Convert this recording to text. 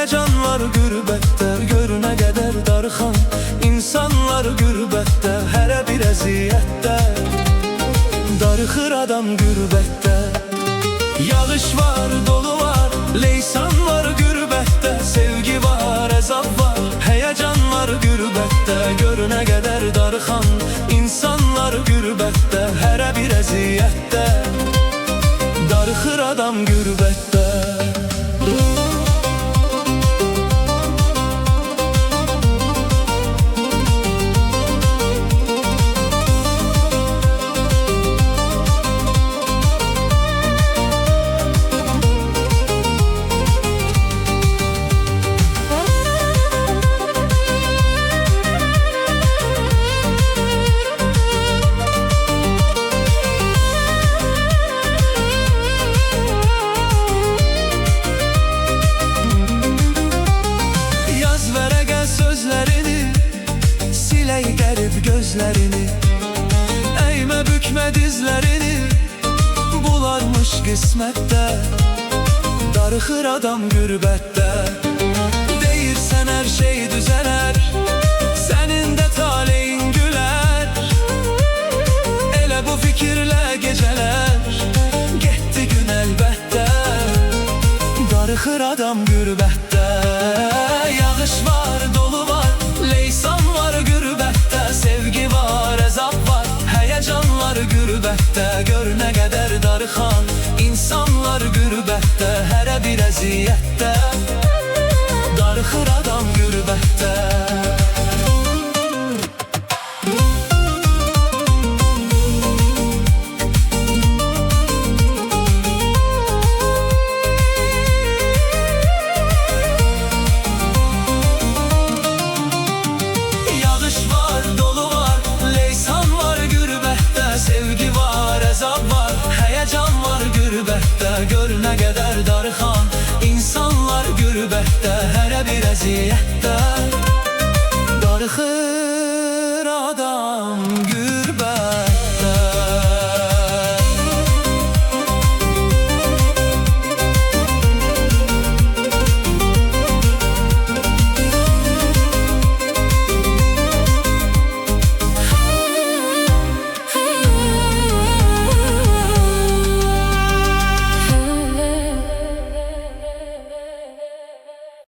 Heyecan var gürbətdə, görünə qədər darıxan İnsanlar gürbətdə, hərə bir əziyyətdə Darıxır adam gürbətdə. Yağış var, dolu var, leysan var gürbətdə Sevgi var, əzab var, heyecan var gürbətdə Görünə qədər darıxan İnsanlar gürbətdə, hərə bir əziyyətdə Darıxır adam gürbətdə. Gözlerini eğme bükme dizlerini bularmış kısmette Darıxır adam gürbətdə. Deyirsən her şey düzeler, senin de taleyin güler Elə bu fikirlə geceler getdi gün əlbəttə Darıxır adam gürbətdə. Yağış var, dolu var, leysan var gürbətdə Sevgi var, əzab var, heyecanlar gürbətdə Görünə qədər darıxan insanlar gürbətdə Hərə bir əziyyətdə darıxır adam gürbətdə. Görünə qədər darıxan insanlar gürbətdə Hərə bir əziyyətdə darıxır